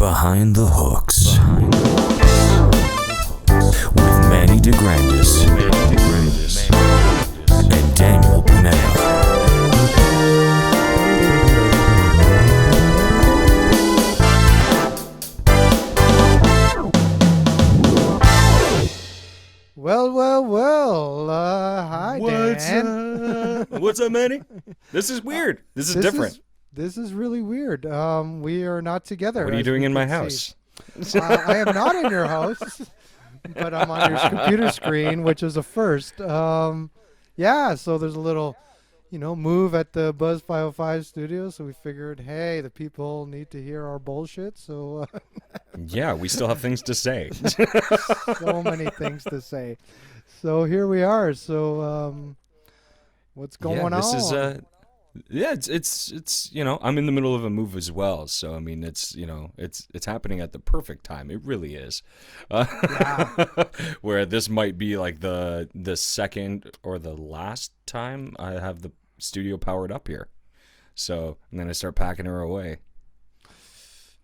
Behind the Hooks. With Manny DeGrandis. And Daniel Panetta. Well. Hi, Dan. What's up, Manny? This is weird. This is different. This is really weird. We are not together. What are you doing in my house? I am not in your house, but I'm on your computer screen, which is a first. So there's a little, move at the Buzz 505 studio. So we figured, hey, the people need to hear our bullshit. So yeah, we still have things to say. so many things to say. So here we are. So what's going on? This is it's I'm in the middle of a move as well. So I mean, it's happening at the perfect time. It really is. Where this might be like the second or the last time I have the studio powered up here. So I'm gonna start packing her away.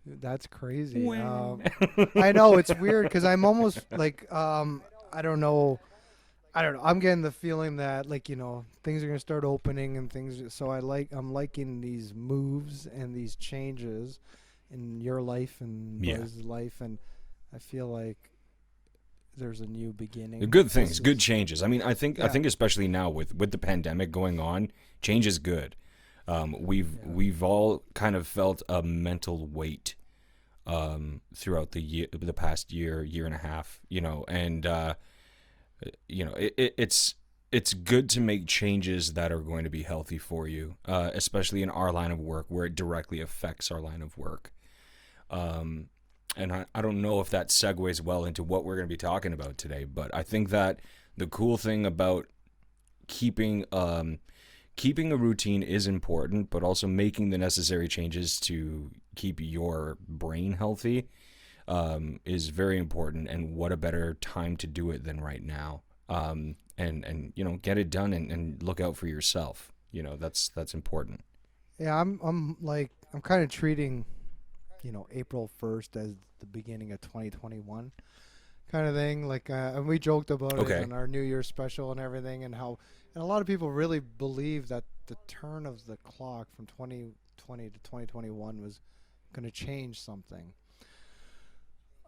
That's crazy. I know it's weird because I'm almost like I don't know. I'm getting the feeling that things are gonna start opening and things. So I'm liking these moves and these changes in your life and Buzz's life, and I feel like there's a new beginning. Good things, good changes. I mean, I think especially now with the pandemic going on, change is good. We've all kind of felt a mental weight throughout the past year and a half, and it's good to make changes that are going to be healthy for you, especially in our line of work where it directly affects our line of work. And I don't know if that segues well into what we're going to be talking about today, but I think that the cool thing about keeping a routine is important, but also making the necessary changes to keep your brain healthy is very important. And what a better time to do it than right now. And get it done and look out for yourself. That's important. Yeah, I'm kind of treating April 1st as the beginning of 2021 kind of thing. And we joked about it in our New Year's special and everything, and a lot of people really believe that the turn of the clock from 2020 to 2021 was going to change something.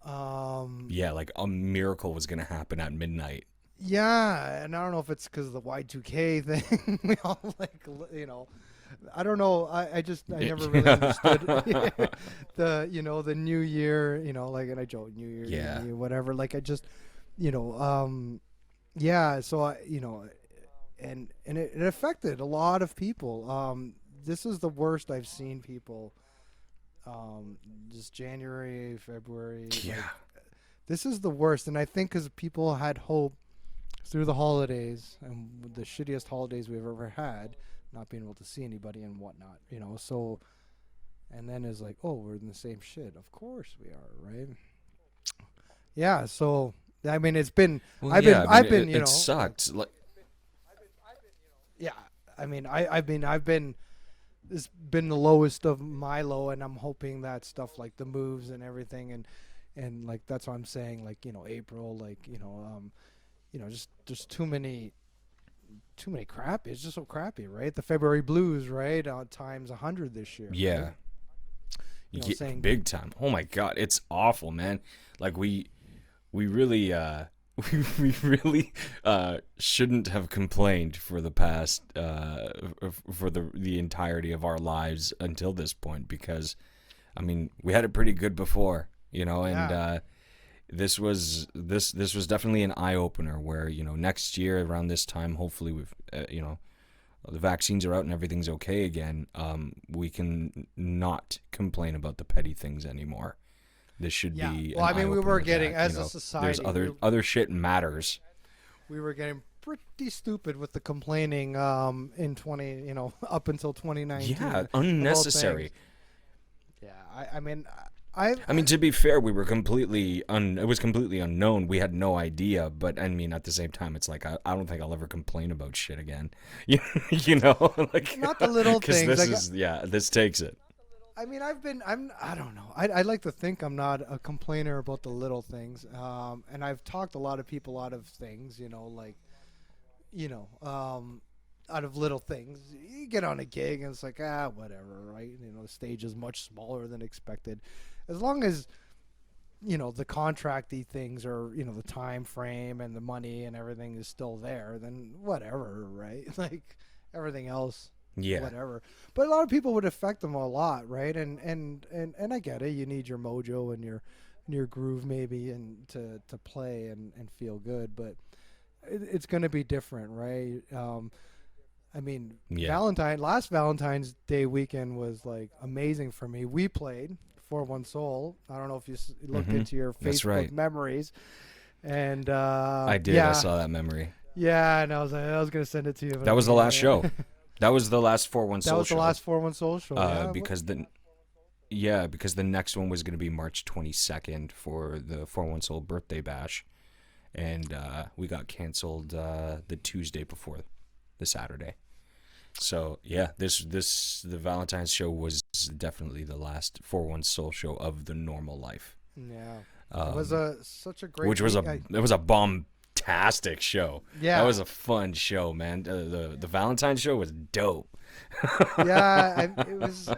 Like a miracle was going to happen at midnight. Yeah, and I don't know if it's because of the Y2K thing. We all I don't know. I never really understood the new year. And I joke New Year, New Year, whatever. So and it affected a lot of people. This is the worst I've seen people. Just January, February. Yeah. This is the worst, and I think because people had hope through the holidays and the shittiest holidays we've ever had, not being able to see anybody and whatnot, so, and then it's like, oh, we're in the same shit. Of course we are, right? Yeah. So, I mean, it's been, it sucked. Yeah. I mean, I've been, it's been the lowest of my low, and I'm hoping that stuff like the moves and everything. And like, that's what I'm saying, April, just too many crappy. It's just so crappy, right? The February blues, right? Times 100 this year. Yeah. Right? Saying big time. Oh my God. It's awful, man. Like we really, we really shouldn't have complained for the past, for the entirety of our lives until this point, because I mean, we had it pretty good before, and, This was definitely an eye opener where next year around this time, hopefully we've the vaccines are out and everything's okay again. We can not complain about the petty things anymore. This should be. Well, I mean, we were getting a society. There's other shit matters. We were getting pretty stupid with the complaining in 20 up until 2019. Yeah, unnecessary. Yeah, I mean. I mean, to be fair, we were completely it was completely unknown. We had no idea, but I mean, at the same time, it's like I don't think I'll ever complain about shit again. Like not the little things. This takes it. I mean, I don't know. I like to think I'm not a complainer about the little things. And I've talked a lot of people out of things, like, out of little things. You get on a gig and it's like, whatever, right? The stage is much smaller than expected. As long as, the contracty things are, the time frame and the money and everything is still there, then whatever, right? Like everything else. Yeah. Whatever. But a lot of people would affect them a lot, right? And I get it. You need your mojo and your groove maybe and to play and feel good, but it's going to be different, right? I mean, last Valentine's Day weekend was like amazing for me. We played 4-1 Soul. I don't know if you looked into your Facebook memories. And I did. Yeah. I saw that memory. Yeah, and I was going to send it to you. That was the last show. That was the last 4-1 Soul show. That was the last 4-1 Soul show. Because the next one was going to be March 22nd for the 4-1 Soul birthday bash, and we got canceled the Tuesday before the Saturday. So yeah, the Valentine's show was definitely the last 4-1 Soul show of the normal life. Yeah, it was such a great. It was a bombastic show. Yeah, that was a fun show, man. The Valentine's show was dope. Yeah, it was.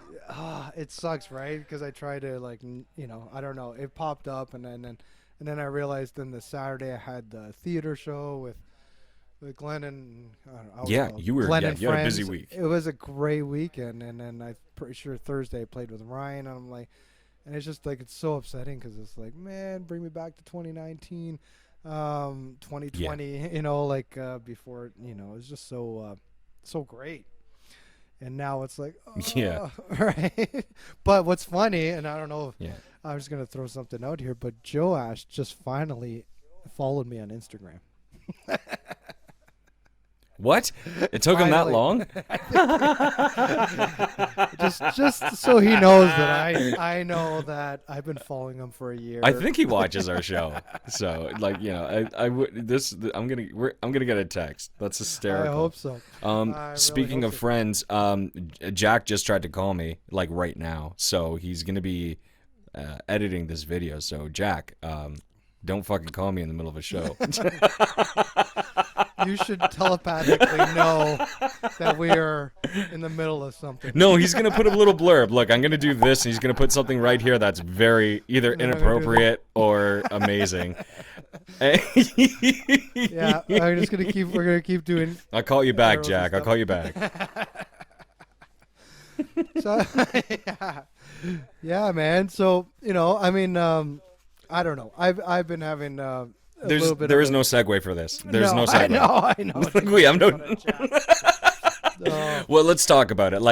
It sucks, right? Because I tried to I don't know. It popped up, and then I realized then the Saturday I had the theater show with Glenn and Glenn and you had a friends. busy week. It was a great weekend, and then I'm pretty sure Thursday I played with Ryan, and I'm like, and it's just like it's so upsetting because it's like, man, bring me back to 2019. 2020, before, it was just so great. And now it's like, right. But what's funny, and I don't know if I'm just going to throw something out here, but Joe Ash just finally followed me on Instagram. What? It took him that long? just so he knows that I know that I've been following him for a year. I think he watches our show. So I'm gonna get a text. That's hysterical. I hope so. Speaking of friends, Jack just tried to call me right now. So he's gonna be editing this video. So Jack, don't fucking call me in the middle of a show. You should telepathically know that we are in the middle of something. No, he's going to put a little blurb. Look, I'm going to do this, and he's going to put something right here that's very either inappropriate or amazing. Yeah, we're going to keep doing. I'll call you back, Jack. I'll call you back. So, yeah, man. So, I don't know. I've been having there is no segue for this. There's no segue. I know. We have no. Well, let's talk about it.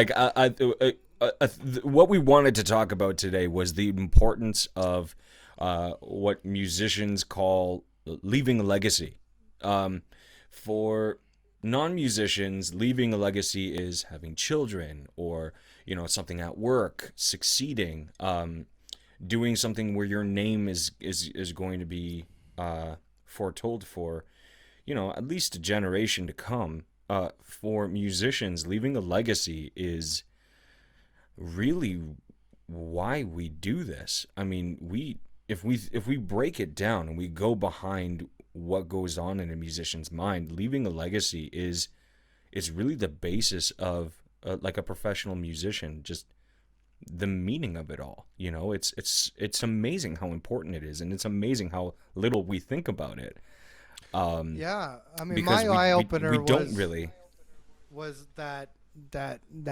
What we wanted to talk about today was the importance of what musicians call leaving a legacy. For non-musicians, leaving a legacy is having children or something at work, succeeding, doing something where your name is going to be foretold for, at least a generation to come. For musicians, leaving a legacy is really why we do this. I mean, if we break it down and we go behind what goes on in a musician's mind, leaving a legacy is really the basis of a professional musician. Just the meaning of it all. It's amazing how important it is, and it's amazing how little we think about it. Yeah, I mean, my eye opener was that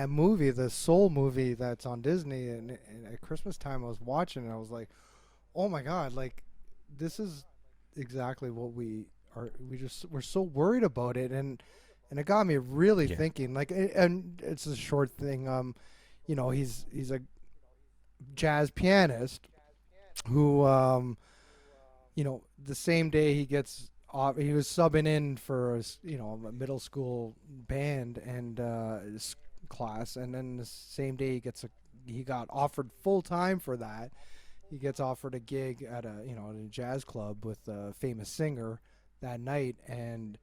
movie, the Soul movie that's on Disney, and at Christmas time I was watching, and I was like, oh my God, this is exactly what we are. We're so worried about it, and it got me really thinking. And it's a short thing. He's a jazz pianist who, the same day he gets off, he was subbing in for a middle school band and class, and then the same day he got offered full time for that. He gets offered a gig at a jazz club with a famous singer that night, and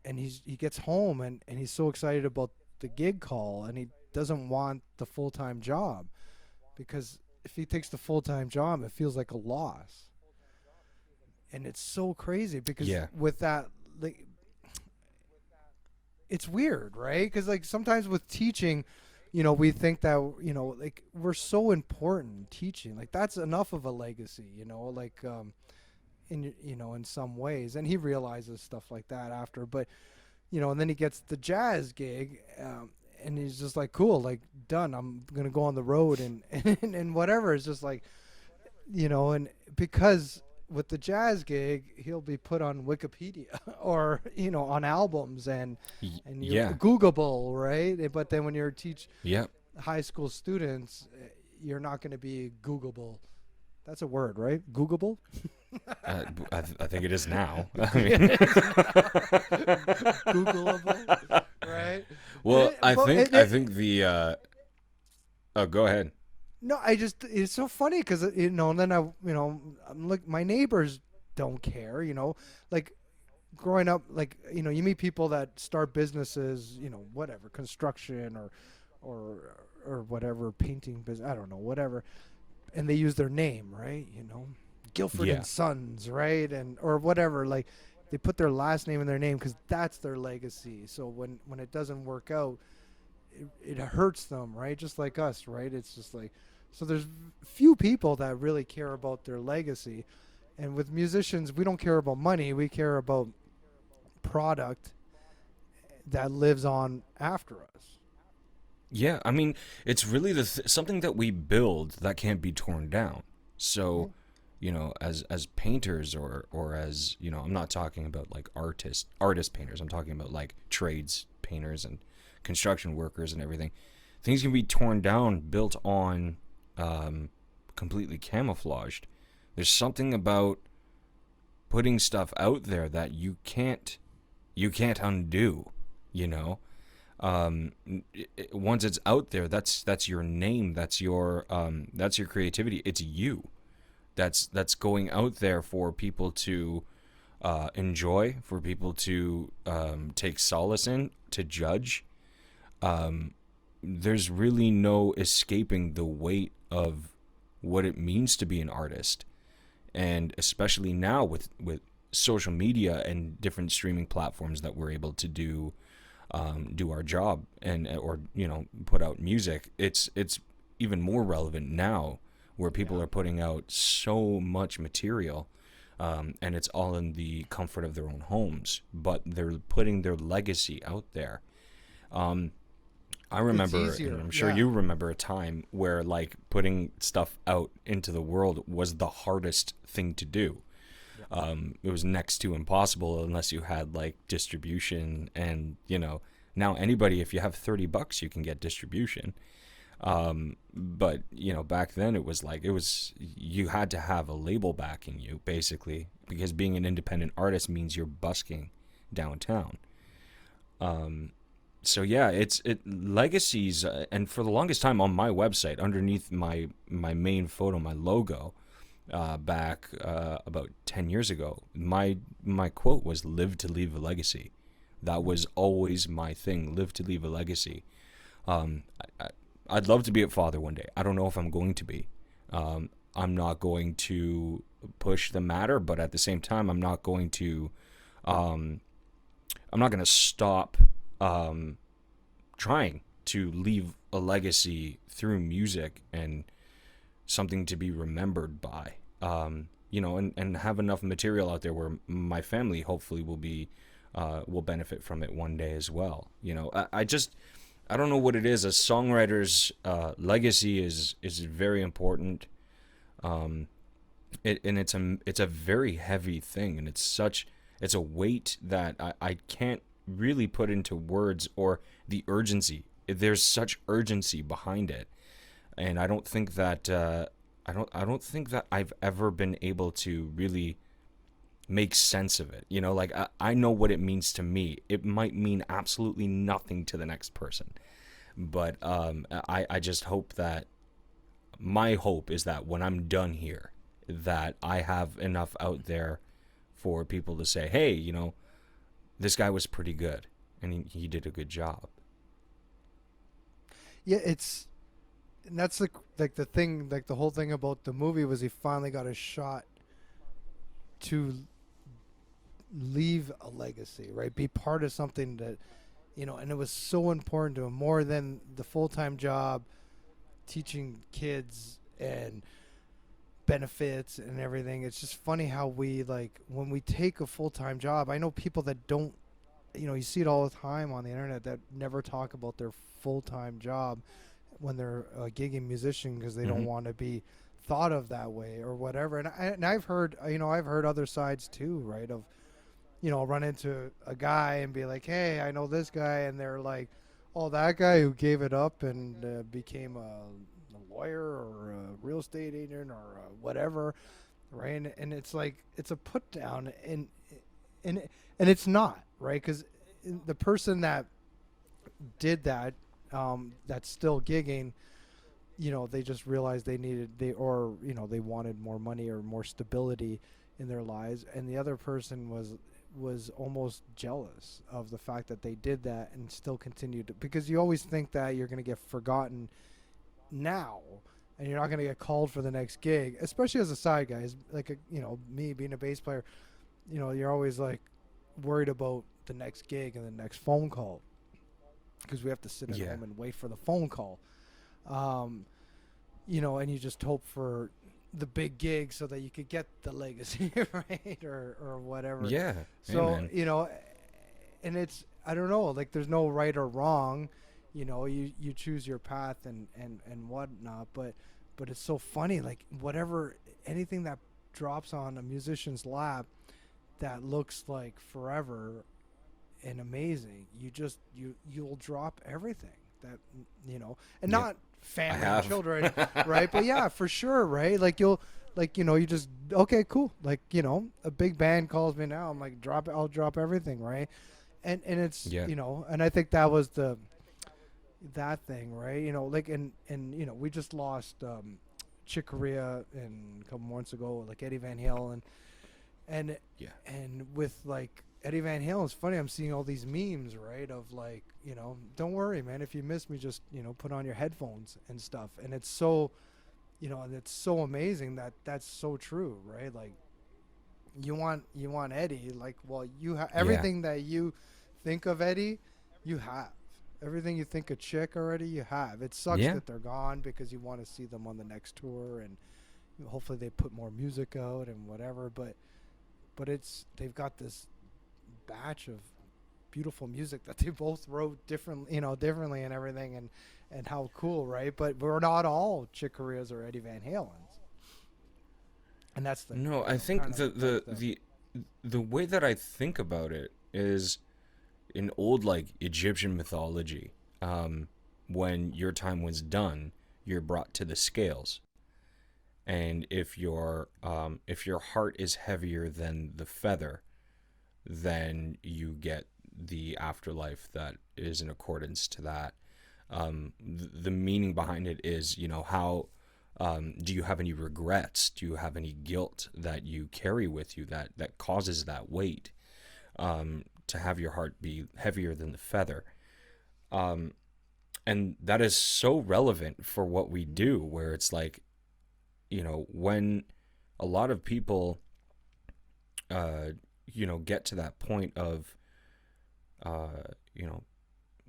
he gets home and he's so excited about the gig call, and he doesn't want the full-time job, because if he takes the full-time job, it feels like a loss. And it's so crazy because with that, like, it's weird, right? Because like sometimes with teaching, we think that, like we're so important in teaching. Like that's enough of a legacy, like in some ways. And he realizes stuff like that after, but and then he gets the jazz gig, and he's just like, cool, like done. I'm gonna go on the road and and whatever. It's just like, and because with the jazz gig, he'll be put on Wikipedia or on albums and you're Googleable, right? But then when you're teach high school students, you're not going to be Googleable. That's a word, right? Googleable. I think it is now. Googleable, right? Well, I think the. Oh, go ahead. No, it's so funny because, and then I'm like, my neighbors don't care, like growing up, like, you meet people that start businesses, whatever, construction or whatever, painting business, I don't know, whatever. And they use their name, right? Guilford and Sons, right? Or whatever, like they put their last name in their name because that's their legacy. So when it doesn't work out, it hurts them, right? Just like us, right? It's just like, so there's few people that really care about their legacy. And with musicians, we don't care about money. We care about product that lives on after us. Yeah, I mean, it's really something that we build that can't be torn down. So, as painters or as, I'm not talking about like artist painters. I'm talking about like trades painters and construction workers and everything. Things can be torn down, built on, completely camouflaged. There's something about putting stuff out there that you can't undo, once it's out there, that's your name, that's your creativity. It's you that's going out there for people to enjoy, for people to take solace in, to judge. There's really no escaping the weight of what it means to be an artist. And especially now with social media and different streaming platforms that we're able to do our job or put out music, it's even more relevant now, where people are putting out so much material, and it's all in the comfort of their own homes, but they're putting their legacy out there. I remember, and I'm sure you remember, a time where like putting stuff out into the world was the hardest thing to do. It was next to impossible unless you had like distribution, and now anybody, if you have $30, you can get distribution. But back then it was you had to have a label backing you, basically, because being an independent artist means you're busking downtown. So yeah, it's legacies, and for the longest time on my website, underneath my main photo, my logo, back about 10 years ago, my quote was "Live to leave a legacy." That was always my thing, live to leave a legacy. I'd love to be a father one day. I don't know if I'm going to be. I'm not going to push the matter, but at the same time, I'm not going to stop trying to leave a legacy through music and something to be remembered by, and have enough material out there where my family hopefully will benefit from it one day as well. I don't know what it is. A songwriter's legacy is very important, and it's a very heavy thing, and it's a weight that I can't really put into words, or the urgency. There's such urgency behind it, and I don't think that I've ever been able to really make sense of it. I know what it means to me. It might mean absolutely nothing to the next person, but I just hope that, my hope is that when I'm done here, that I have enough out there for people to say, hey, this guy was pretty good, and he did a good job. Yeah, and that's the thing, like the whole thing about the movie was he finally got a shot to leave a legacy, right? Be part of something that, and it was so important to him more than the full-time job teaching kids and benefits and everything. It's just funny how we, like, when we take a full-time job, I know people that don't, you see it all the time on the internet that never talk about their full-time job when they're a gigging musician because they don't want to be thought of that way or whatever. And I've heard, I've heard other sides too, right? Of, I'll run into a guy and be like, hey, I know this guy. And they're like, oh, that guy who gave it up and became a lawyer or a real estate agent or whatever, right? And it's like, it's a put down, and it's not, right? Because the person that did that, that's still gigging, they just realized they wanted more money or more stability in their lives, and the other person was almost jealous of the fact that they did that and still continued to, because you always think that you're going to get forgotten now and you're not going to get called for the next gig, especially as a side guy. Like me being a bass player, you're always like worried about the next gig and the next phone call because we have to sit at home and wait for the phone call, and you just hope for the big gig so that you could get the legacy, right, or whatever. Yeah. So Amen. And it's, I don't know, like there's no right or wrong, you choose your path and whatnot, but it's so funny, like anything that drops on a musician's lap that looks like forever and amazing, you'll drop everything that, and not family and children, right? But yeah, for sure, right? Like you just, okay, cool. Like, a big band calls me now, I'm like, I'll drop everything, right? And it's, and I think that was that thing, right? Like, and we just lost Chick Corea a couple months ago, like Eddie Van Halen, and with like Eddie Van Halen, it's funny, I'm seeing all these memes, right, of like, don't worry, man, if you miss me, just, put on your headphones and stuff. And it's so, and it's so amazing that that's so true, right? Like, you want Eddie, like, well, you have everything that you think of Eddie, you have. Everything you think of Chick already, you have. It sucks that they're gone because you want to see them on the next tour, and hopefully they put more music out and whatever, but they've got this batch of beautiful music that they both wrote differently and everything, and how cool, right? But we're not all Chick Coreas or Eddie Van Halens, and that's the I think the way that I think about it is in old, like, Egyptian mythology. When your time was done, you're brought to the scales, and if your heart is heavier than the feather, then you get the afterlife that is in accordance to that. The meaning behind it is, how do you have any regrets? Do you have any guilt that you carry with you that causes that weight, to have your heart be heavier than the feather? And that is so relevant for what we do, where it's like, when a lot of people get to that point of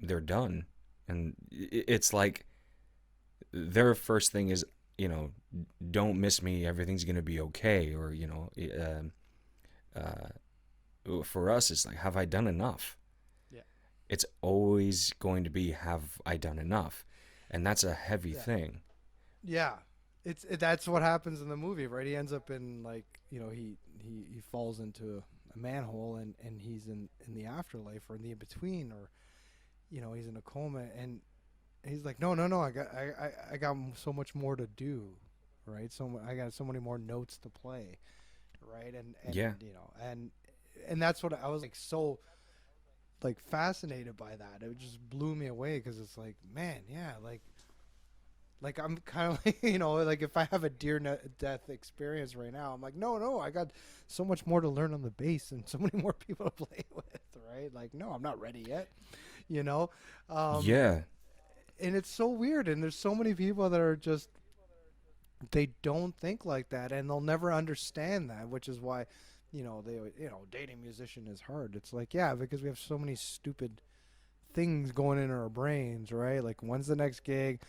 they're done, and it's like their first thing is, don't miss me, everything's gonna be okay, or for us it's like, have I done enough? It's always going to be, have I done enough? And that's a heavy thing. That's what happens in the movie, right? He ends up in, like, he falls into a manhole, and he's in the afterlife or in the in-between, or he's in a coma, and he's like, no, I got so much more to do, right? So I got so many more notes to play, right? And and that's what I was like, so like fascinated by that. It just blew me away, because it's like, man, like I'm kind of like, like if I have a death experience right now, I'm like, no, I got so much more to learn on the bass and so many more people to play with, right? Like, no, I'm not ready yet, and it's so weird. And there's so many people that are just, they don't think like that, and they'll never understand that, which is why, dating a musician is hard. It's like, yeah, because we have so many stupid things going in our brains, right? Like, when's the next gig?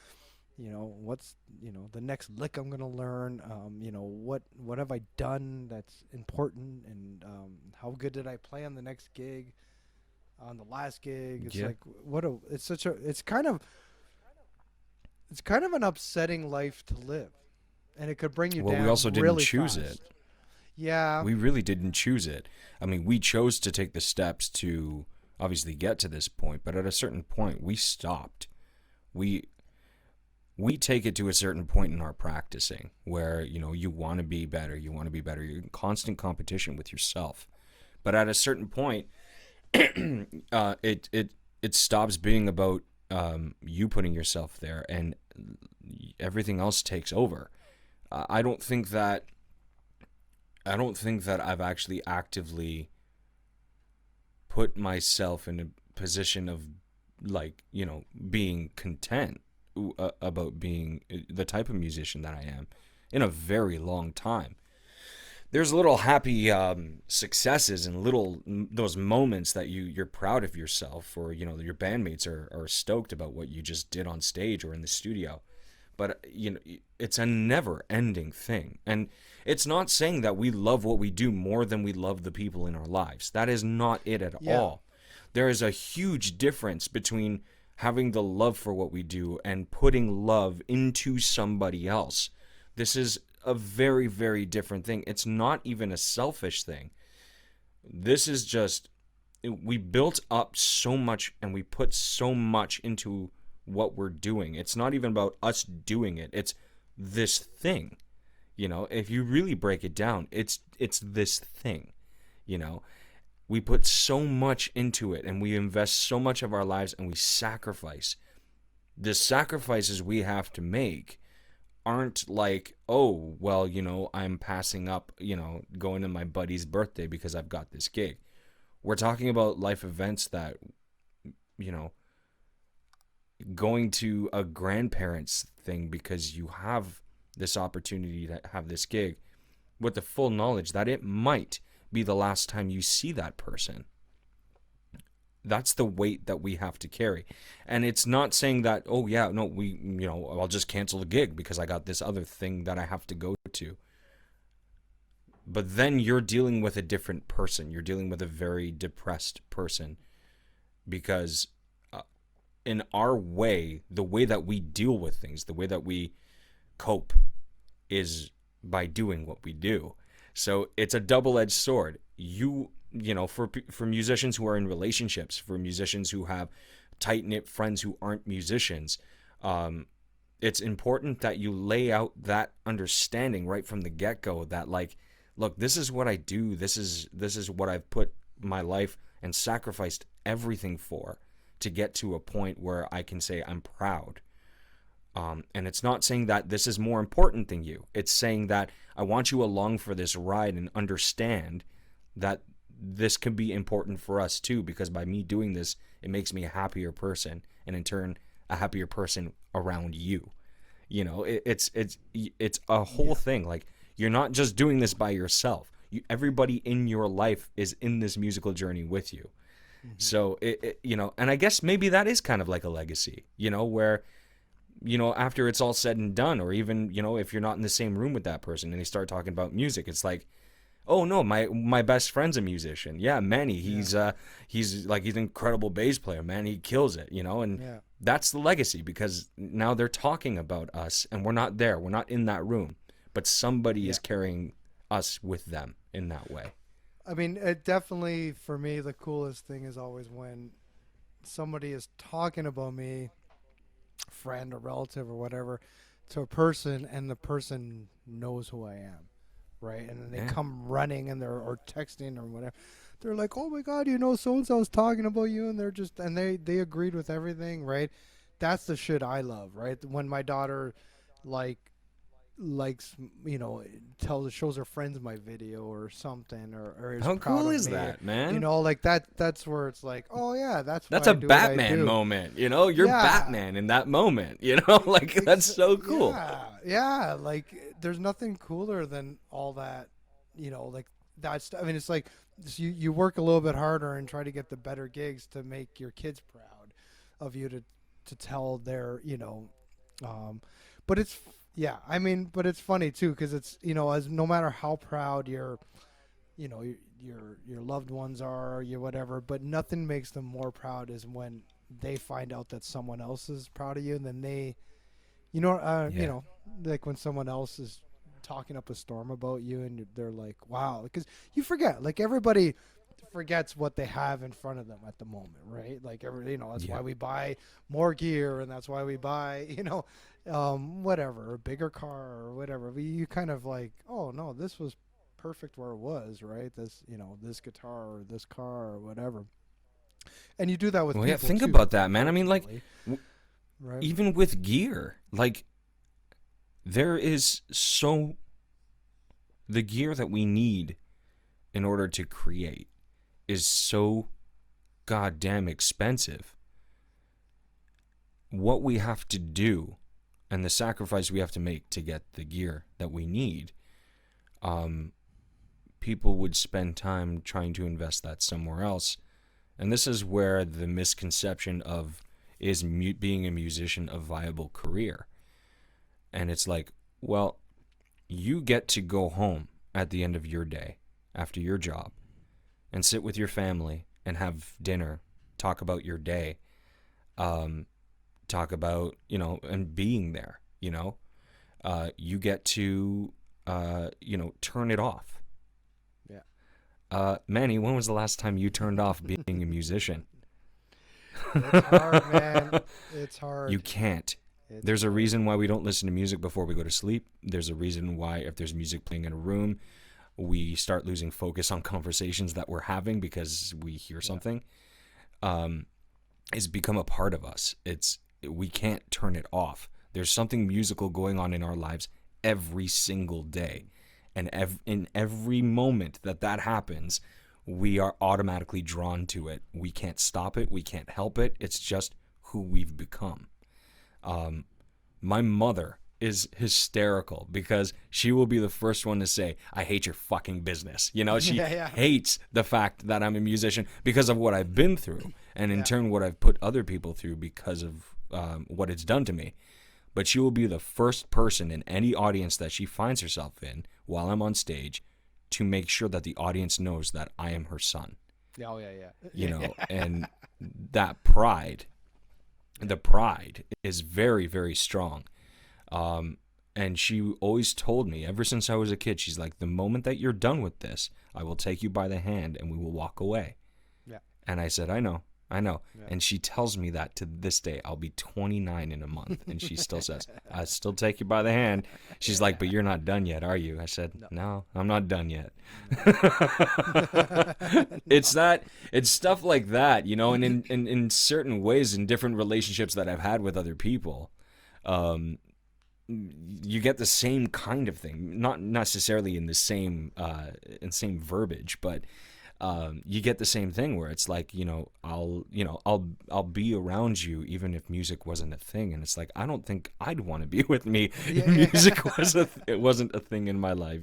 What's, the next lick I'm going to learn? What have I done that's important? And how good did I play on the next gig, on the last gig? It's like, it's kind of an upsetting life to live. And it could bring you down. Well, we also didn't really choose fast. it. Yeah. We really didn't choose it. I mean, we chose to take the steps to obviously get to this point, but at a certain point, we stopped. We take it to a certain point in our practicing where, you want to be better. You're in constant competition with yourself. But at a certain point, it stops being about you putting yourself there, and everything else takes over. I don't think that I've actually actively put myself in a position of, like, being content about being the type of musician that I am in a very long time. There's little happy successes and those moments that you're proud of yourself, or your bandmates are stoked about what you just did on stage or in the studio. But it's a never-ending thing, and it's not saying that we love what we do more than we love the people in our lives. That is not it at all. There is a huge difference between having the love for what we do and putting love into somebody else. This is a very, very different thing. It's not even a selfish thing. This is just, we built up so much and we put so much into what we're doing. It's not even about us doing it. It's this thing. If you really break it down, it's this thing. We put so much into it, and we invest so much of our lives, and we sacrifice. The sacrifices we have to make aren't like, oh, well, I'm passing up, going to my buddy's birthday because I've got this gig. We're talking about life events that, going to a grandparents thing because you have this opportunity to have this gig with the full knowledge that it might be the last time you see that person. That's the weight that we have to carry. And it's not saying that, oh yeah, no, I'll just cancel the gig because I got this other thing that I have to go to. But then you're dealing with a different person. You're dealing with a very depressed person, because in our way, the way that we deal with things, the way that we cope is by doing what we do. So it's a double-edged sword. For musicians who are in relationships, for musicians who have tight-knit friends who aren't musicians, it's important that you lay out that understanding right from the get-go that, like, look, this is what I do. This is what I've put my life and sacrificed everything for to get to a point where I can say I'm proud. And it's not saying that this is more important than you. It's saying that I want you along for this ride and understand that this could be important for us too, because by me doing this, it makes me a happier person, and in turn, a happier person around you. It's a whole thing. Like, you're not just doing this by yourself. Everybody in your life is in this musical journey with you. Mm-hmm. So and I guess maybe that is kind of like a legacy, where, after it's all said and done, or even, if you're not in the same room with that person and they start talking about music, it's like, oh no, my best friend's a musician. Yeah, Manny, he's an incredible bass player, man. He kills it, and that's the legacy, because now they're talking about us and we're not there. We're not in that room, but somebody is carrying us with them in that way. I mean, it definitely, for me, the coolest thing is always when somebody is talking about me, friend or relative or whatever, to a person, and the person knows who I am, right? And then they come running and or texting or whatever. They're like, "Oh my God, so-and-so was talking about you," and they agreed with everything, right? That's the shit I love, right? When my daughter, like likes, shows her friends my video or something, or is How proud cool of is me, that, man? like that's where it's like, oh yeah, that's That's why a I do what I Batman do. moment, you're Yeah. Batman in that moment, like that's so cool. Yeah, like there's nothing cooler than all that, like that's, I mean, it's like you work a little bit harder and try to get the better gigs to make your kids proud of you, to tell their, but it's, yeah, I mean, but it's funny too, because it's, as no matter how proud your, your loved ones are, or your whatever, but nothing makes them more proud is when they find out that someone else is proud of you, and then they, Yeah. like when someone else is talking up a storm about you, and they're like, wow, because you forget, like everybody forgets what they have in front of them at the moment, right? Like that's Yeah. why we buy more gear, and that's why we buy, whatever, a bigger car or whatever. But you kind of like, oh no, this was perfect where it was, right? This, this guitar or this car or whatever. And you do that with Well, people yeah, think too, about that, man. I mean, like, unfortunately. Right? even with gear, like, there is the gear that we need in order to create is so goddamn expensive. What we have to do and the sacrifice we have to make to get the gear that we need, people would spend time trying to invest that somewhere else. And this is where the misconception of being a musician a viable career. And it's like, well, you get to go home at the end of your day after your job and sit with your family and have dinner, talk about your day, talk about, and being there, you get to, turn it off. Yeah. Manny, when was the last time you turned off being a musician? It's hard, man. It's hard. You can't. It's There's a hard. reason why we don't listen to music before we go to sleep. There's a reason why if there's music playing in a room, we start losing focus on conversations that we're having because we hear something. It's become a part of us. We can't turn it off. There's something musical going on in our lives every single day. And in every moment that happens, we are automatically drawn to it. We can't stop it. We can't help it. It's just who we've become. My mother is hysterical because she will be the first one to say, I hate your fucking business. She hates the fact that I'm a musician because of what I've been through, and in turn what I've put other people through because of what it's done to me. But she will be the first person in any audience that she finds herself in while I'm on stage to make sure that the audience knows that I am her son. Oh, yeah. And that pride, the pride is very, very strong. And she always told me, ever since I was a kid, she's like, the moment that you're done with this, I will take you by the hand and we will walk away. Yeah. And I said, I know. Yeah. And she tells me that to this day. I'll be 29 in a month. And she still says, I still take you by the hand. She's like, but you're not done yet, are you? I said, no, I'm not done yet. It's stuff like that, and in certain ways, in different relationships that I've had with other people, you get the same kind of thing, not necessarily in the same verbiage, but you get the same thing where it's like, I'll be around you even if music wasn't a thing, and it's like, I don't think I'd want to be with me if music it wasn't a thing in my life.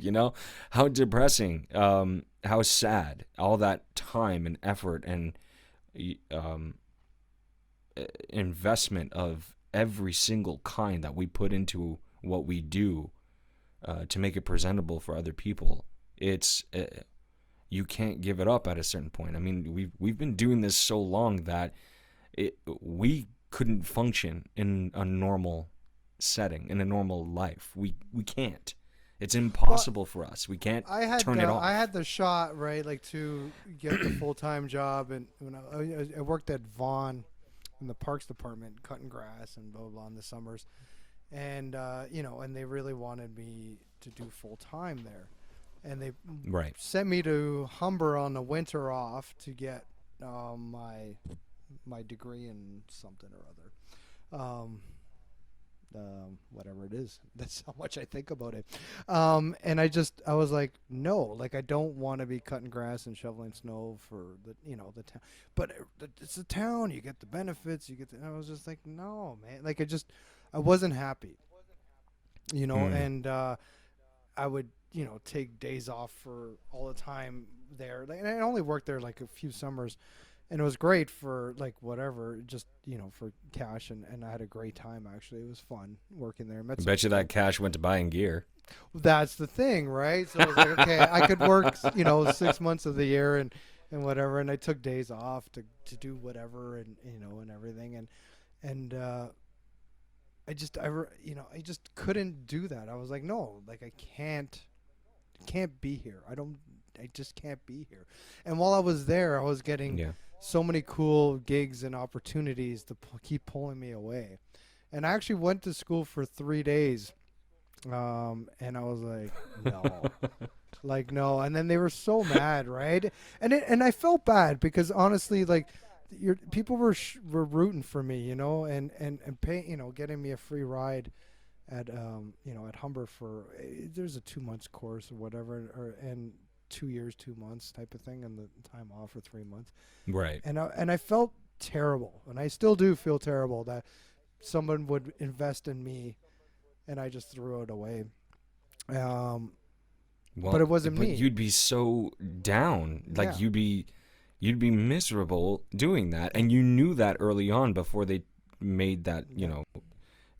How depressing, how sad, all that time and effort and investment of every single kind that we put into what we do to make it presentable for other people. It's you can't give it up at a certain point. I mean, we've been doing this so long that we couldn't function in a normal setting, in a normal life. We can't. It's impossible for us. We can't turn it off. I had the shot, right, like to get the full-time job, and when I worked at Vaughan in the parks department, cutting grass and blah blah blah in the summers, and and they really wanted me to do full-time there. And they sent me to Humber on the winter off to get my degree in something or other. whatever it is. That's how much I think about it. And I was like, no, like I don't want to be cutting grass and shoveling snow for the town. But it's a town. You get the benefits. And I was just like, no, man. Like I wasn't happy. And I would take days off for all the time there. Like, and I only worked there like a few summers. And it was great for like whatever, just for cash, and I had a great time. Actually, it was fun working there. I bet you that cash went to buying gear. That's the thing, right? So I was like, okay, I could work 6 months of the year and whatever, and I took days off to do whatever and and everything, and I just couldn't do that. I was like, no, like I can't be here. I just can't be here. And while I was there, I was getting so many cool gigs and opportunities to keep pulling me away. And I actually went to school for 3 days. And I was like, no, like, no. And then they were so mad. Right. And I felt bad because honestly, like people were rooting for me, and pay, getting me a free ride at, at Humber for, there's a 2 months course or whatever, and 2 years, 2 months type of thing, and the time off for 3 months. Right. And I felt terrible, and I still do feel terrible that someone would invest in me, and I just threw it away. Well, but it wasn't me. You'd be so down, like you'd be miserable doing that, and you knew that early on before they made that.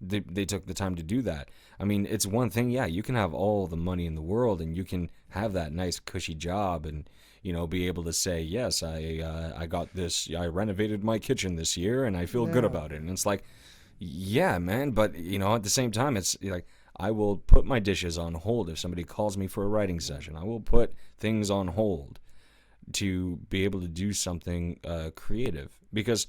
They took the time to do that. I mean, it's one thing, you can have all the money in the world and you can have that nice cushy job and, be able to say, yes, I got this, I renovated my kitchen this year and I feel good about it. And it's like, yeah, man, but, at the same time, it's like, I will put my dishes on hold if somebody calls me for a writing session. I will put things on hold to be able to do something creative, because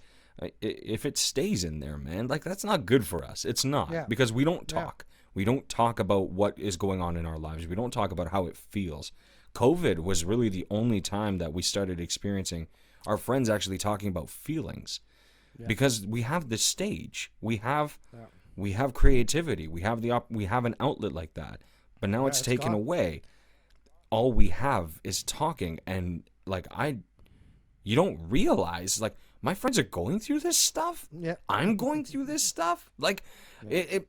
if it stays in there, man, like that's not good for us. It's not, because we don't talk. We don't talk about what is going on in our lives. We don't talk about how it feels. COVID was really the only time that we started experiencing our friends actually talking about feelings, because we have this stage. We have creativity. We have we have an outlet like that. But now it's taken away. All we have is talking, and like you don't realize, like, my friends are going through this stuff. Yeah. I'm going through this stuff. Like, it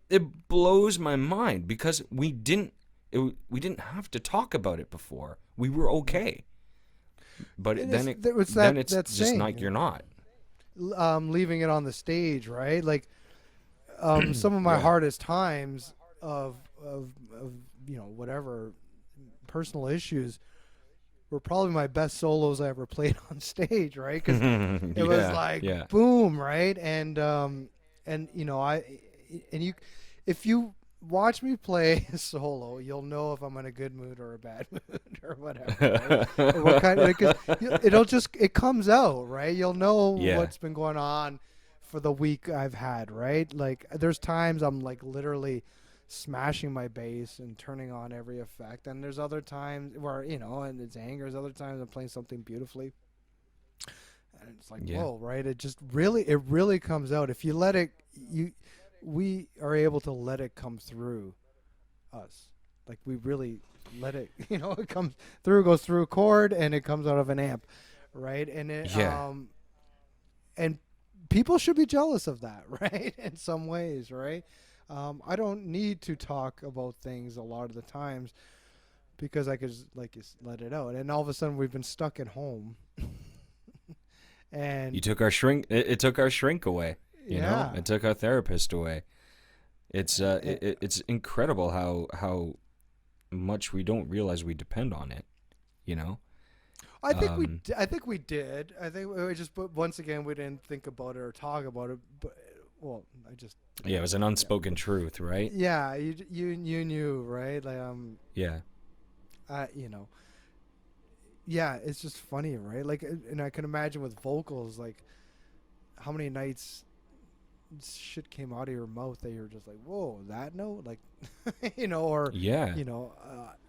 blows my mind, because we didn't have to talk about it before. We were okay. But then it's just saying, like, you're not. Leaving it on the stage, right? Like, some of my hardest times of whatever personal issues were probably my best solos I ever played on stage, right? Because it was like boom, right? And if you watch me play a solo, you'll know if I'm in a good mood or a bad mood or whatever. Right? Or what kind of, because it comes out, right? You'll know what's been going on for the week I've had, right? Like, there's times I'm like literally smashing my bass and turning on every effect, and there's other times where and it's anger. There's other times I'm playing something beautifully, and it's like whoa, right? It really comes out if you let it. We are able to let it come through us, like we really let it. It comes through, goes through a chord, and it comes out of an amp, right? And it and people should be jealous of that, right? In some ways, right? I don't need to talk about things a lot of the times, because I could just let it out. And all of a sudden we've been stuck at home. And you took our shrink. It took our shrink away. You know, it took our therapist away. It's incredible how much we don't realize we depend on it. I think we did. I think we just, but once again, we didn't think about it or talk about it. But it was an unspoken truth, right? Yeah, you knew, right? Like it's just funny, right? Like, and I can imagine with vocals, like how many nights shit came out of your mouth that you're just like, whoa, that note, like, or and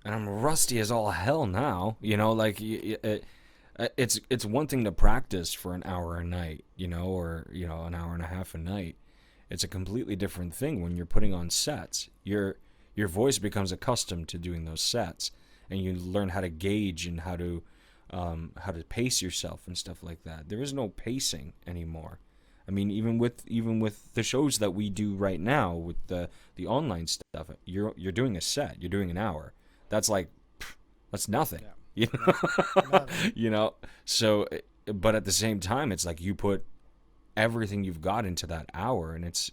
I'm rusty as all hell now, like it's one thing to practice for an hour a night, or an hour and a half a night. It's a completely different thing when you're putting on sets. Your voice becomes accustomed to doing those sets, and you learn how to gauge and how to pace yourself and stuff like that. There is no pacing anymore. I mean, even with the shows that we do right now with the online stuff, you're doing a set, you're doing an hour. That's like, that's nothing. Yeah. You know? Nothing. You know. So, but at the same time, it's like you put everything you've got into that hour, and it's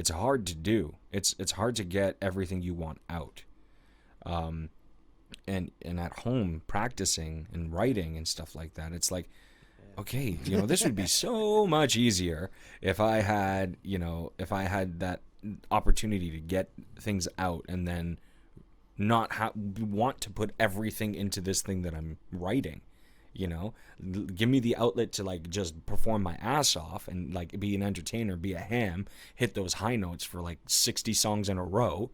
hard to do. It's hard to get everything you want out. And at home practicing and writing and stuff like that, it's like, okay, you know, this would be so much easier if I had that opportunity to get things out and then not want to put everything into this thing that I'm writing. You know, give me the outlet to like just perform my ass off and like be an entertainer, be a ham, hit those high notes for like 60 songs in a row,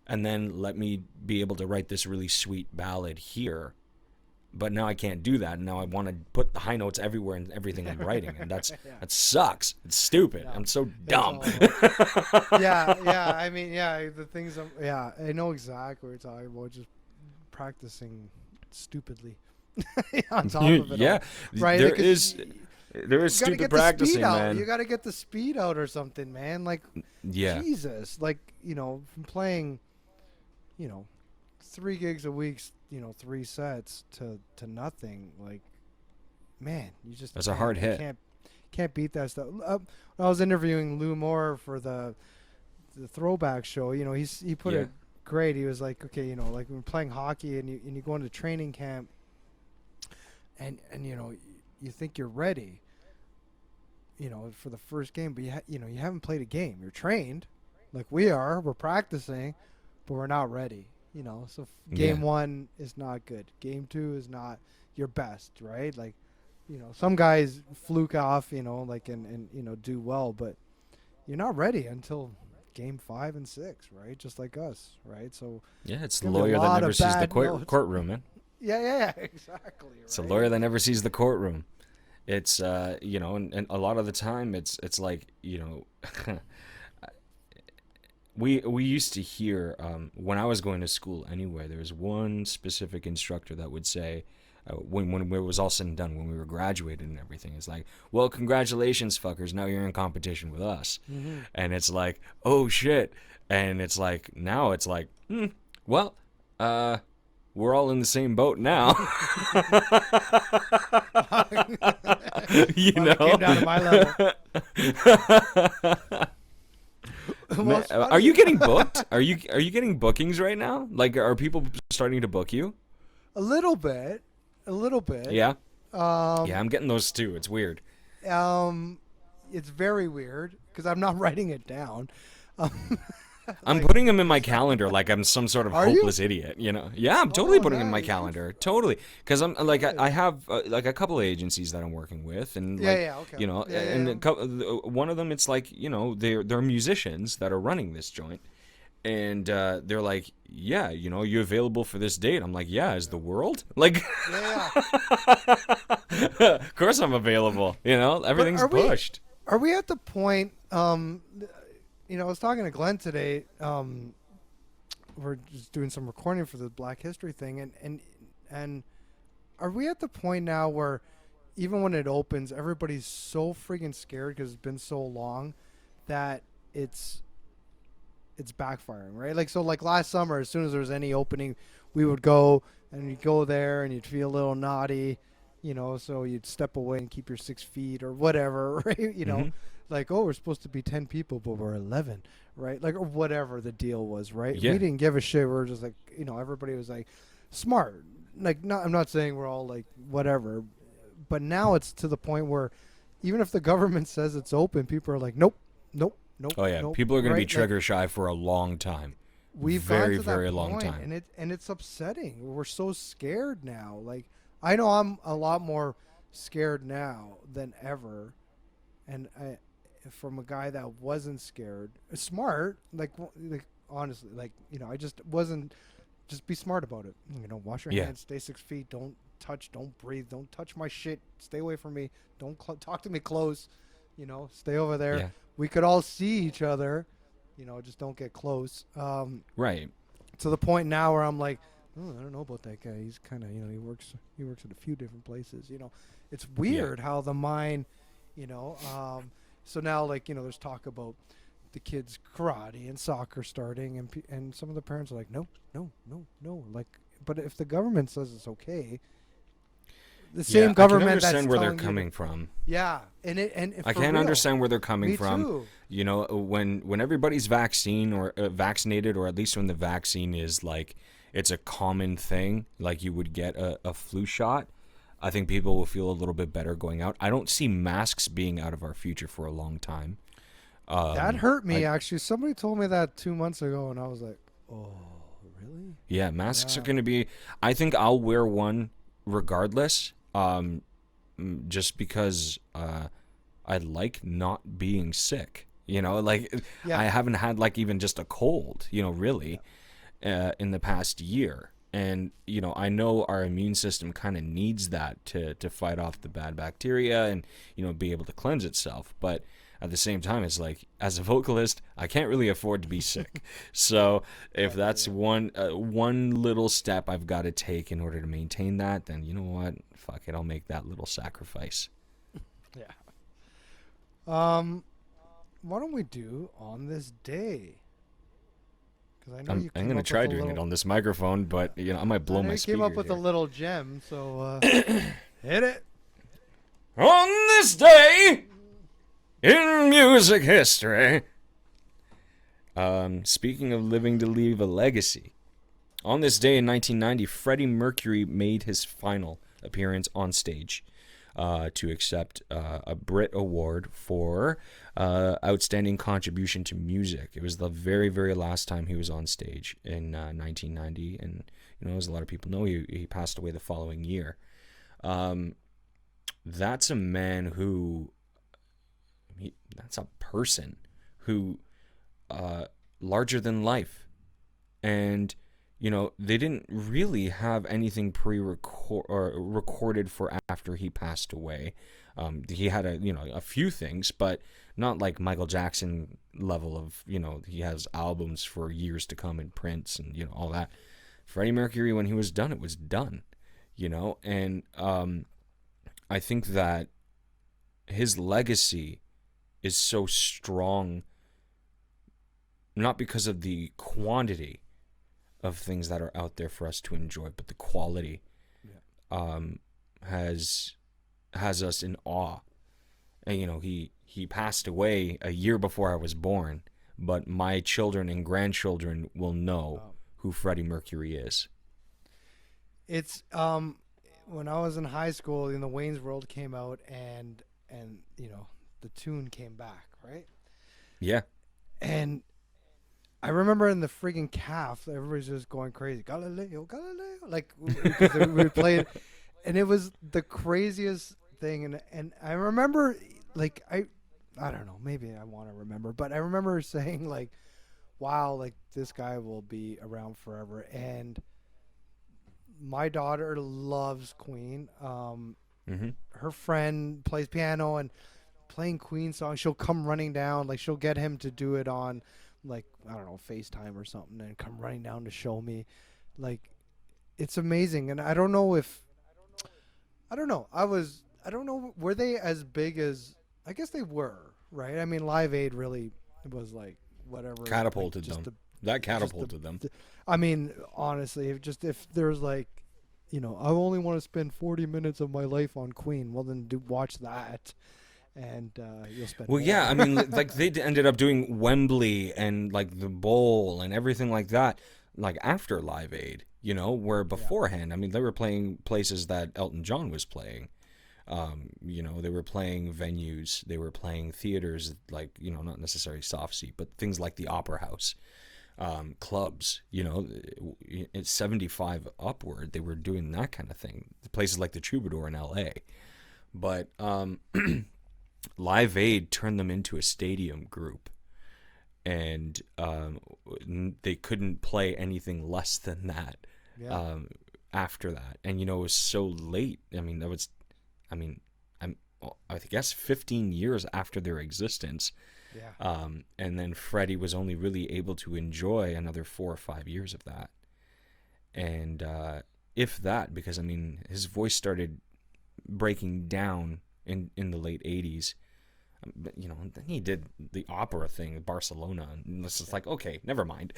and then let me be able to write this really sweet ballad here. But now I can't do that. And now I want to put the high notes everywhere in everything I'm writing, and that sucks. It's stupid. Yeah. I'm so dumb. yeah. I mean, the things. I know exactly what you're talking about. Just practicing stupidly on top of it. Yeah, all, right. There is stupid practicing, man. You got to get the speed out or something, man. Like, yeah, Jesus. Like, you know, from playing, you know, 3 gigs a week, you know, 3 sets to nothing. Like, man, you just that's a hard hit. Can't beat that stuff. I was interviewing Lou Moore for the Throwback show. You know, he put it great. He was like, okay, you know, like when we're playing hockey and you go into training camp, and you know, you think you're ready, you know, for the first game, but you haven't played a game. You're trained, like we are. We're practicing, but we're not ready. You know, so game 1 is not good. Game 2 is not your best, right? Like, you know, some guys fluke off, you know, like and you know, do well, but you're not ready until game 5 and 6, right? Just like us, right? So yeah, it's the lawyer that never sees the courtroom, man. Yeah, exactly. Right? It's a lawyer that never sees the courtroom. It's you know, and a lot of the time it's like, you know, we used to hear when I was going to school anyway, there was one specific instructor that would say when it was all said and done, when we were graduated and everything, it's like, well, congratulations, fuckers, now you're in competition with us. Mm-hmm. And it's like, oh shit. And it's like, now it's like, well, we're all in the same boat now. You know? Came down to my level. Man, are you getting booked? Are you getting bookings right now? Like, are people starting to book you? A little bit. Yeah. Yeah, I'm getting those too. It's weird. It's very weird because I'm not writing it down. I'm putting them in my calendar like I'm some sort of hopeless idiot, you know? Yeah, I'm totally putting them in my calendar, totally. Because I'm like, I have like a couple of agencies that I'm working with, and like, okay. you know, and one of them, it's like, you know, they're musicians that are running this joint, and they're like, yeah, you know, you available for this date? I'm like, yeah, is the world? Like, of course I'm available. You know, everything's pushed. Are we at the point? You know, I was talking to Glenn today. We're just doing some recording for the Black History thing, and are we at the point now where even when it opens, everybody's so freaking scared because it's been so long that it's backfiring, right? Like, so like last summer, as soon as there was any opening, we would go and you'd go there and you'd feel a little naughty, you know, so you'd step away and keep your 6 feet or whatever, right? You know, like, oh, we're supposed to be 10 people, but we're 11, right? Like, or whatever the deal was, right? Yeah. We didn't give a shit. We were just like, you know, everybody was like smart. Like, I'm not saying we're all like whatever, but now it's to the point where even if the government says it's open, people are like, nope. Oh yeah, people are going to be trigger shy for a long time. We've very, gone to very that long point, time, and it's upsetting. We're so scared now. Like, I know I'm a lot more scared now than ever, and from a guy that wasn't scared, smart. Like honestly, like, you know, I just wasn't. Just be smart about it. You know, wash your hands, stay 6 feet, don't touch, don't breathe, don't touch my shit, stay away from me, don't talk to me close. stay over there. Yeah. We could all see each other, just don't get close. Right. To the point now where I'm like, oh, I don't know about that guy. He's kind of, he works at a few different places. It's weird how the mind, so now there's talk about the kids karate and soccer starting, and some of the parents are like, no, but if the government says it's okay, the same government I can understand that's where they're telling you coming from. Yeah, and I can understand where they're coming Me from. too. When everybody's vaccinated, or at least when the vaccine is it's a common thing, like you would get a flu shot, I think people will feel a little bit better going out. I don't see masks being out of our future for a long time. That hurt me, actually. Somebody told me that 2 months ago, and I was like, oh, really? Yeah, masks are going to be... I think I'll wear one regardless, just because I like not being sick. I haven't had even just a cold, really, in the past year. And, I know our immune system kind of needs that to fight off the bad bacteria and, be able to cleanse itself. But at the same time, it's as a vocalist, I can't really afford to be sick. So if that's one little step I've got to take in order to maintain that, then you know what? Fuck it, I'll make that little sacrifice. Yeah. What don't we do on this day? Because I know I'm going to try doing it on this microphone, but I might blow my speaker. You came up with here. a little gem, so hit it. On this day in music history. Speaking of living to leave a legacy, on this day in 1990, Freddie Mercury made his final appearance on stage to accept a Brit Award for outstanding contribution to music. It was the very, very last time he was on stage in 1990, and as a lot of people know, he passed away the following year. That's a man who... that's a person who larger than life, and they didn't really have anything recorded for after he passed away. He had a few things, but not like Michael Jackson level of he has albums for years to come and Prince and all that. Freddie Mercury, when he was done, it was done. And I think that his legacy is so strong, not because of the quantity of things that are out there for us to enjoy, but the quality has us in awe. And he passed away a year before I was born, but my children and grandchildren will know who Freddie Mercury is. It's when I was in high school, the Wayne's World came out, and the tune came back, right? Yeah. And I remember in the friggin' calf, everybody's just going crazy. Galileo, Galileo. We played, and it was the craziest thing. And I remember, I don't know, maybe I want to remember, but I remember saying, wow, this guy will be around forever. And my daughter loves Queen. Her friend plays piano and playing Queen songs. She'll come running down, she'll get him to do it on, I don't know, FaceTime or something, and come running down to show me. It's amazing. And I don't know, were they as big as, I guess they were, right? I mean, Live Aid really was whatever. Catapulted them. That catapulted them. I mean, honestly, if there's I only want to spend 40 minutes of my life on Queen, well then watch that. And you'll spend more. Yeah, I mean, they ended up doing Wembley and the Bowl and everything like that, after Live Aid, where beforehand, I mean, they were playing places that Elton John was playing. They were playing venues, they were playing theaters, not necessarily soft seat, but things like the Opera House, clubs, it's 75 upward, they were doing that kind of thing. Places like the Troubadour in LA. But Live Aid turned them into a stadium group, and they couldn't play anything less than that after that. And it was so late. I mean, I guess 15 years after their existence. Yeah. And then Freddie was only really able to enjoy another 4 or 5 years of that. And if that, because I mean, his voice started breaking down in the late 80s. But, you know, then he did the opera thing in Barcelona, and it's just like, okay, never mind.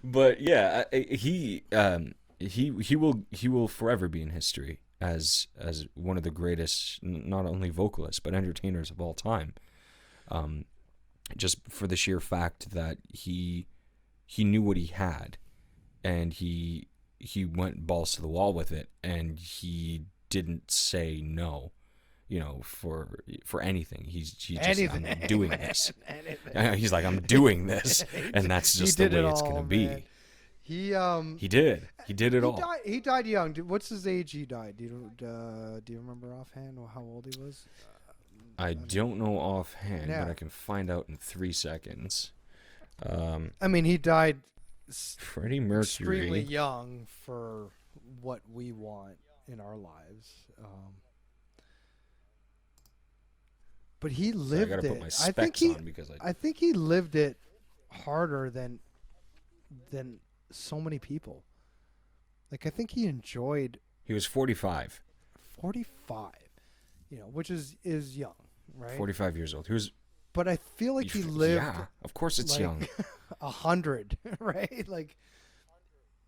But yeah, he will forever be in history as one of the greatest, not only vocalists but entertainers of all time. Just for the sheer fact that he knew what he had, and he went balls to the wall with it, and he didn't say no, you know, for anything. He just, Anything. I'm doing this. Anything. He's like, I'm doing this, and that's just the way it's gonna be. Man. He did it all. He died young. What's his age? He died. Do you remember offhand how old he was? I don't know offhand, Yeah. but I can find out in 3 seconds. I mean, he died Freddie Mercury. extremely young for what we want in our lives. But he So I lived gotta it. put my specs on because I think he lived it harder than so many people. Like, I think he enjoyed he was 45. 45, you know, which is young, right? 45 years old. He was. But I feel like he lived Yeah, of course it's like young. 100, right? Like,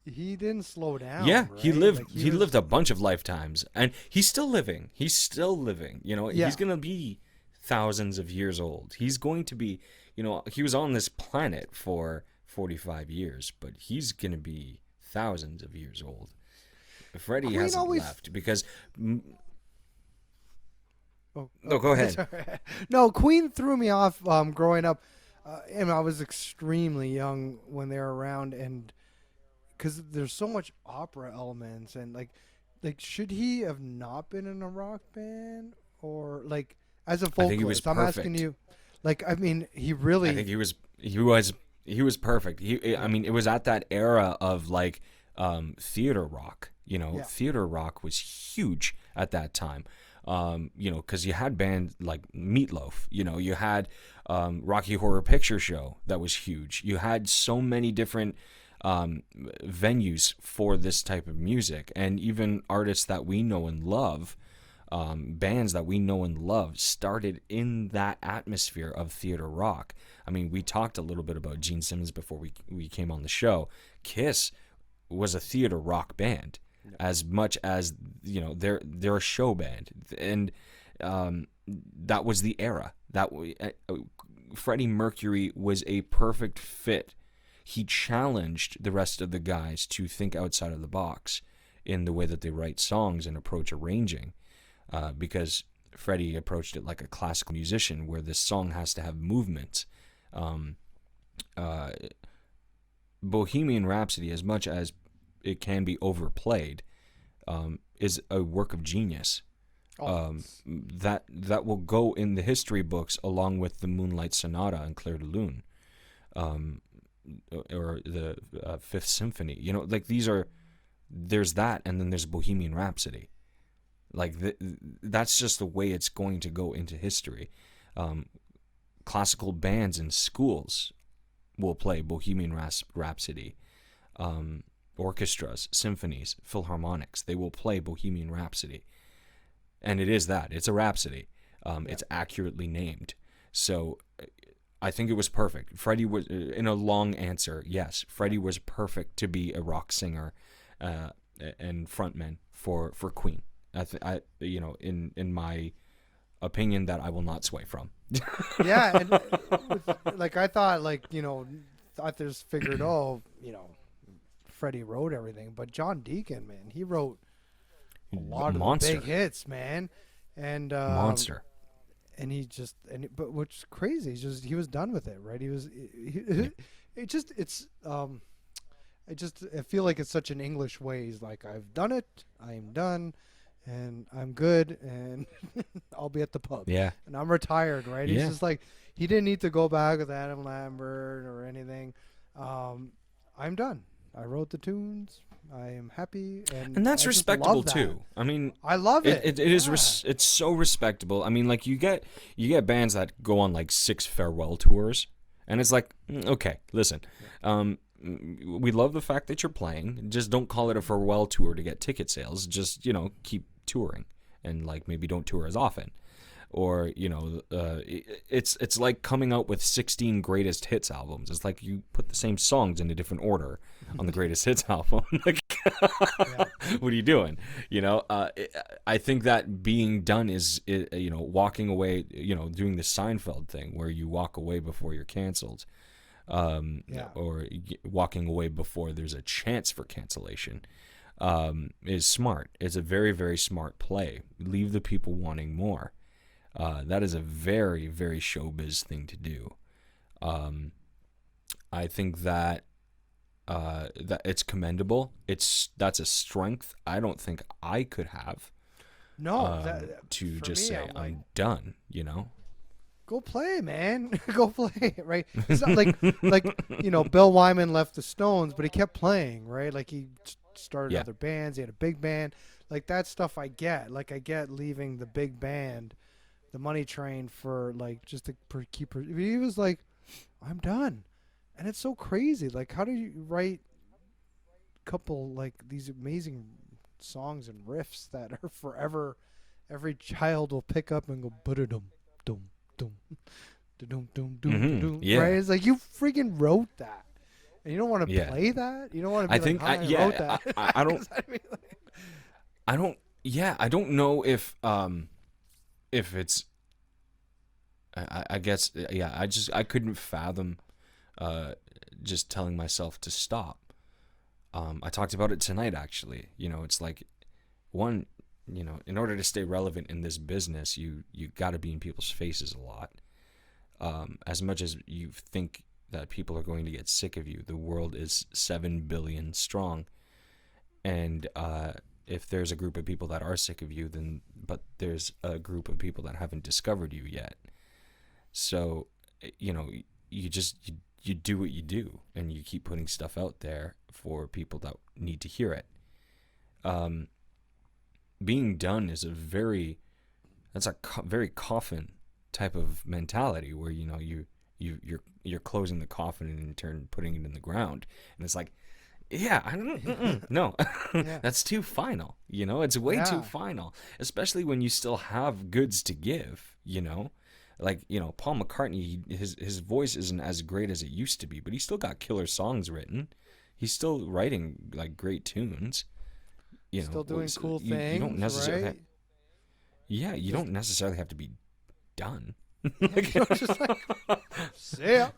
he didn't slow down. Yeah, right? he lived. Like, he lived a bunch of lifetimes, and he's still living. He's still living. You know, Yeah. he's gonna be thousands of years old. He's going to be. You know, he was on this planet for 45 years, but he's gonna be thousands of years old. Freddie Queen hasn't always- left because. Oh, No, go ahead. sorry. No, Queen threw me off growing up, and I was extremely young when they were around, and because there's so much opera elements, and like should he have not been in a rock band, or like as a vocalist? I think he was I'm asking perfect. you, like, I mean, he really. I think he was perfect. I mean, it was at that era of like theater rock. You know, Yeah. theater rock was huge at that time. You know, because you had bands like Meatloaf. You know, you had Rocky Horror Picture Show that was huge. You had so many different venues for this type of music, and even artists that we know and love. Bands that we know and love started in that atmosphere of theater rock. I mean, we talked a little bit about Gene Simmons before we came on the show. Kiss was a theater rock band, as much as, you know, they're a show band, and that was the era. Freddie Mercury was a perfect fit. He challenged the rest of the guys to think outside of the box in the way that they write songs and approach arranging. Because Freddie approached it like a classical musician, where this song has to have movement. Bohemian Rhapsody, as much as it can be overplayed, is a work of genius. That will go in the history books along with the Moonlight Sonata and Clair de Lune, or the Fifth Symphony. You know, like there's that, and then there's Bohemian Rhapsody. Like that's just the way it's going to go into history. Classical bands in schools will play Bohemian Rhapsody. Orchestras, symphonies, philharmonics, they will play Bohemian Rhapsody. And it is that. It's a rhapsody. It's accurately named. So I think it was perfect. Freddie was, in a long answer, yes, Freddie was perfect to be a rock singer and frontman for Queen. You know, in my opinion, that I will not sway from. Yeah, and like I thought, like, you know, authors figured, you know, Freddie wrote everything, but John Deacon, man, he wrote a lot of the big hits, man, and Monster. And he just but what's crazy is he was done with it, right? He was. I feel like it's such an English way. He's like, I've done it, I'm done, and I'm good, and I'll be at the pub. Yeah. And I'm retired, right? Yeah. He's just like, he didn't need to go back with Adam Lambert or anything. I'm done. I wrote the tunes. I am happy, And that's I just respectable love that. too. I mean, I love it. it is it's so respectable. I mean, like you get bands that go on like 6 farewell tours, and it's like, okay, listen, we love the fact that you're playing. Just don't call it a farewell tour to get ticket sales. Just keep touring, and like maybe don't tour as often. Or it's like coming out with 16 greatest hits albums. It's like you put the same songs in a different order on the greatest hits album. Like, what are you doing? I think that being done is walking away. Doing the Seinfeld thing where you walk away before you're canceled, or walking away before there's a chance for cancellation. Is smart. It's a very, very smart play. Leave the people wanting more. That is a very, very showbiz thing to do. I think that it's commendable. That's a strength I don't think I could have. No, to for just me, say I'm I'm done. go play, man. Go play, right? It's not like Bill Wyman left the Stones, but he kept playing, right? Like he started other bands. He had a big band. Like that stuff I get. Like I get leaving the big band, the Money Train, for like just to keep. He was like, I'm done, and it's so crazy. Like, how do you write a couple like these amazing songs and riffs that are forever? Every child will pick up and go ba-da-dum, dum, dum, da-dum, dum, dum, dum. Yeah. Right? It's like you freaking wrote that, and you don't want to play that. You don't want to be I wrote that. I don't. I don't. Yeah, I don't know if it's. I guess I couldn't fathom just telling myself to stop. I talked about it tonight actually. It's like one, in order to stay relevant in this business, you got to be in people's faces a lot. As much as you think that people are going to get sick of you, the world is 7 billion strong, and if there's a group of people that are sick of you, but there's a group of people that haven't discovered you yet. So, you do what you do, and you keep putting stuff out there for people that need to hear it. Being done is very coffin type of mentality where you're closing the coffin and in turn putting it in the ground, and it's like, no, that's too final. It's way too final, especially when you still have goods to give. Like, Paul McCartney, his voice isn't as great as it used to be, but he's still got killer songs written. He's still writing like great tunes. Still doing cool things. You don't necessarily right? you don't necessarily have to be done. Just like, see ya.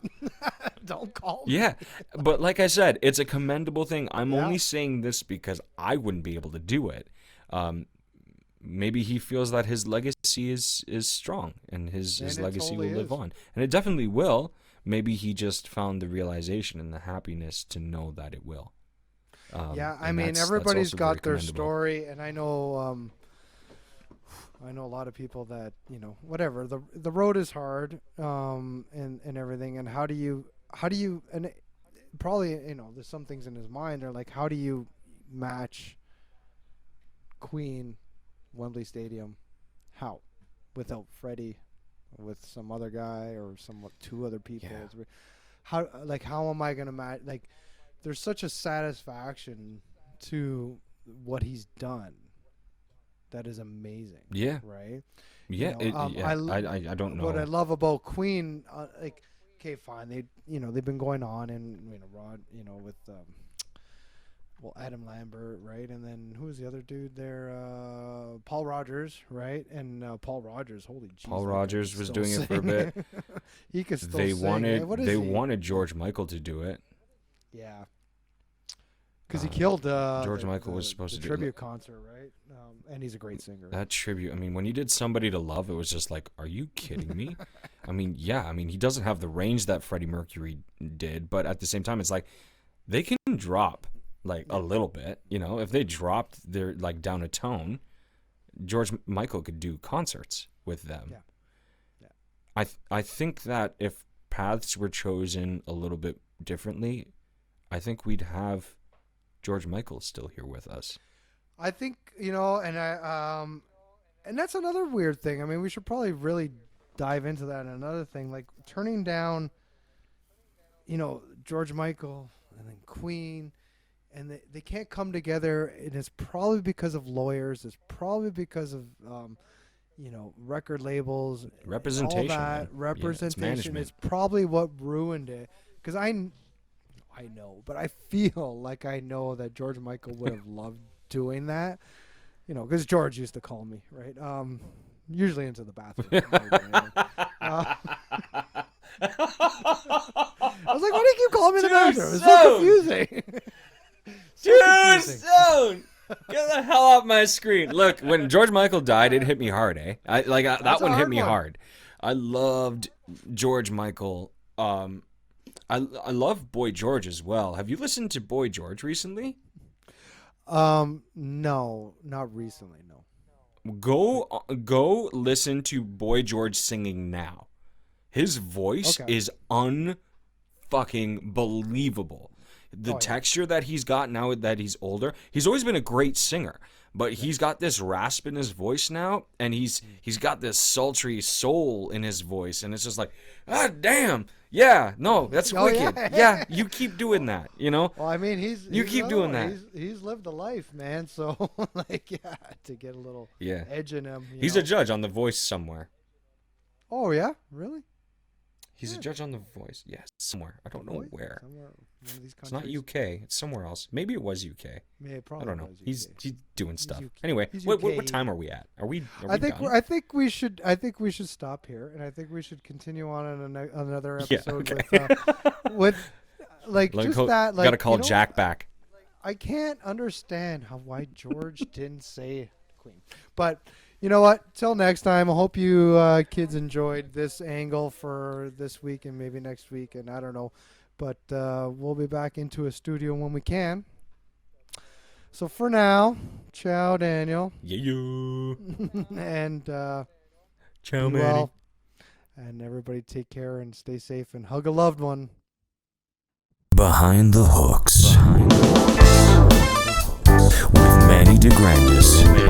Don't call me. Yeah, but like I said, it's a commendable thing. I'm only saying this because I wouldn't be able to do it. Maybe he feels that his legacy is strong, and his legacy totally will live is. on, and it definitely will. Maybe he just found the realization and the happiness to know that it will. I mean, everybody's got their story, and I know a lot of people that whatever the road is hard, and everything. And how do you and probably there's some things in his mind are like, how do you match Queen, Wembley Stadium, how without Freddie, with some other guy or two other people? How am I gonna match? Like, there's such a satisfaction to what he's done that is amazing. Yeah. Right. Yeah. I don't know what I love about Queen. Okay, fine. They've been going on, and Rod, with Adam Lambert, right? And then who's the other dude there? Paul Rogers, right? And Paul Rogers, holy Jesus. Paul Rogers was doing it for a bit. He could still they sing. wanted George Michael to do it. Yeah. Because he killed George Michael was supposed to do tribute concert, right? And he's a great singer. That tribute, I mean, when he did Somebody to Love, it was just like, are you kidding me? I mean, he doesn't have the range that Freddie Mercury did, but at the same time, it's like, they can drop like a little bit, if they dropped their like down a tone, George Michael could do concerts with them. I think that if paths were chosen a little bit differently, I think we'd have George Michael is still here with us. I think, and that's another weird thing. I mean, we should probably really dive into that. And another thing, like turning down, George Michael and then Queen, and they can't come together. And it's probably because of lawyers. It's probably because of, record labels, Representation. all that. Man. Representation. Yeah, it's probably what ruined it. Because I know, but I feel like I know that George Michael would have loved doing that. Because George used to call me, right? Usually into the bathroom. I was like, why do you keep calling me in the bathroom? It's so confusing. Dude, Stone! Get the hell off my screen. Look, when George Michael died, it hit me hard, eh? That one hit me hard. I loved George Michael. I love Boy George as well. Have you listened to Boy George recently? No, not recently, no. Go listen to Boy George singing now. His voice is unfucking believable. The texture that he's got now that he's older, he's always been a great singer, but he's got this rasp in his voice now, and he's got this sultry soul in his voice, and it's just like, damn, yeah, no, that's wicked. Yeah, you keep doing that, Well, I mean, you keep doing that. He's lived a life, man. So, to get a little edge in him. He's a judge on The Voice somewhere. Oh yeah, really? He's a judge on The Voice. Yes, somewhere. I don't know where. Somewhere, one of these it's not countries. UK. It's somewhere else. Maybe it was UK. Yeah, I don't know. was UK. He's doing stuff. UK. Anyway, He's what UK. time are we at? Are we I think done? I think we should stop here, and I think we should continue on in another episode with Gotta call Jack back. I can't understand why George didn't say Queen, but. You know what? Till next time. I hope you kids enjoyed this angle for this week and maybe next week, and I don't know. But we'll be back into a studio when we can. So for now, ciao, Daniel. Yeah. And Ciao, be Manny. well. And everybody take care and stay safe and hug a loved one. Behind the Hooks. With Manny DeGrandis.